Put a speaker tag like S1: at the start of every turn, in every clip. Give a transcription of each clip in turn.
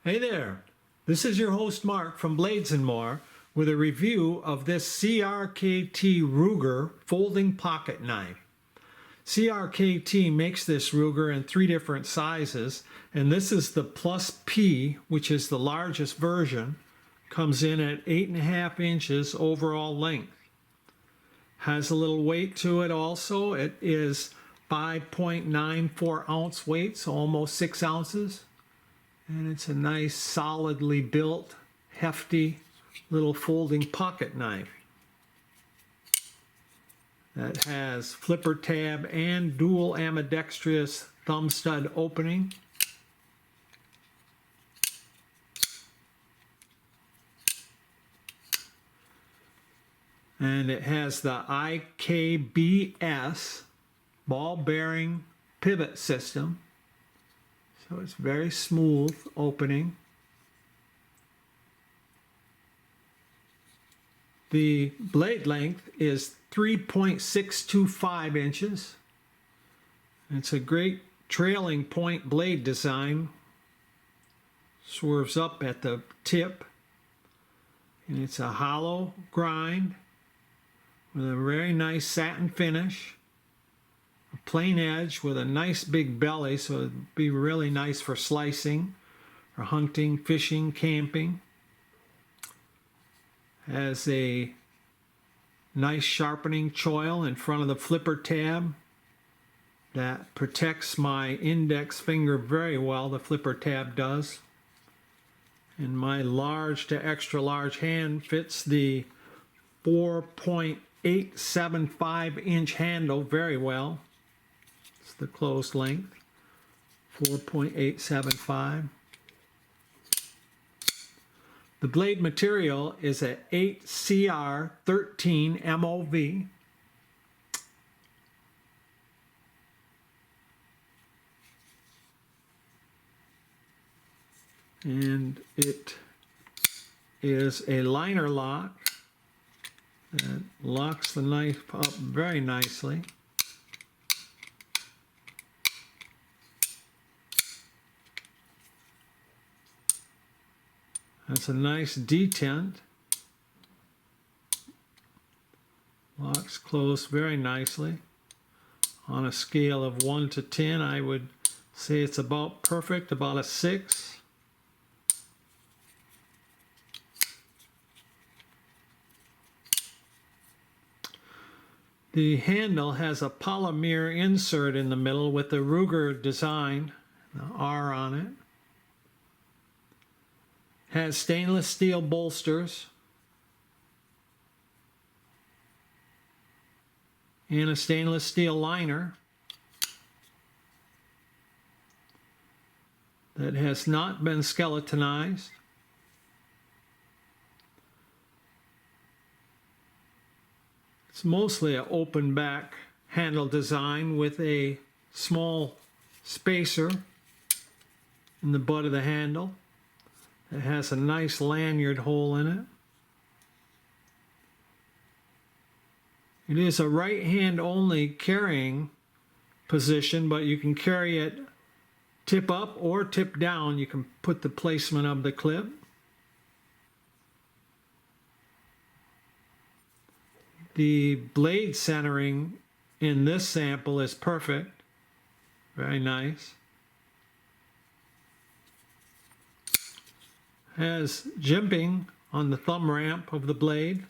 S1: Hey there, this is your host Mark from Blades & More with a review of this CRKT Ruger folding pocket knife. CRKT makes this Ruger in 3 different sizes, and this is the Plus P, which is the largest version. Comes in at 8.5 inches overall length. Has a little weight to it also. It is 5.94 ounce weight, so almost 6 ounces. And it's a nice, solidly built, hefty little folding pocket knife that has flipper tab and dual ambidextrous thumb stud opening. And it has the IKBS ball bearing pivot system. So it's very smooth opening. The blade length is 3.625 inches. It's a great trailing point blade design. Swerves up at the tip. And it's a hollow grind with a very nice satin finish. A plain edge with a nice big belly, so it'd be really nice for slicing or hunting, fishing, camping. Has a nice sharpening choil in front of the flipper tab that protects my index finger very well, the flipper tab does. And my large to extra large hand fits the 4.875 inch handle very well. It's the closed length, 4.875. The blade material is a 8CR13 MOV. And it is a liner lock that locks the knife up very nicely. That's a nice detent. Locks closed very nicely. On a scale of 1 to 10, I would say it's about perfect, about a 6. The handle has a polymer insert in the middle with the Ruger design, the R on it. Has stainless steel bolsters and a stainless steel liner that has not been skeletonized. It's mostly an open back handle design with a small spacer in the butt of the handle. It has a nice lanyard hole in it. It is a right hand only carrying position, but you can carry it tip up or tip down. You can put the placement of the clip. The blade centering in this sample is perfect. Very nice. Has jimping on the thumb ramp of the blade.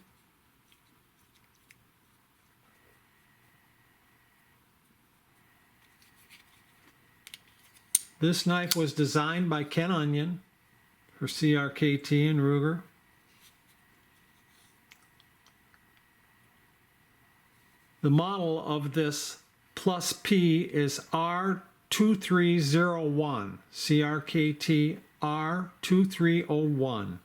S1: This knife was designed by Ken Onion for CRKT and Ruger. The model of this Plus P is R2301, CRKT R2301.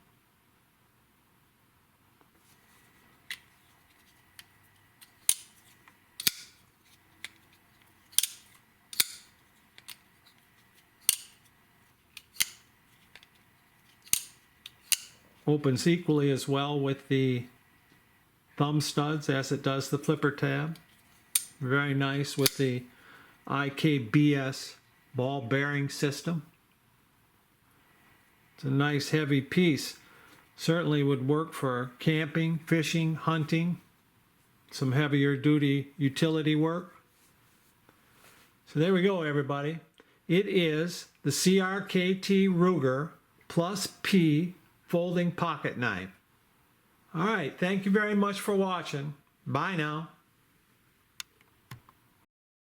S1: Opens equally as well with the thumb studs as it does the flipper tab. Very nice with the IKBS ball bearing system. It's a nice heavy piece. Certainly would work for camping, fishing, hunting, some heavier duty utility work. So there we go, everybody. It is the CRKT Ruger Plus P folding pocket knife. All right, thank you very much for watching. Bye now.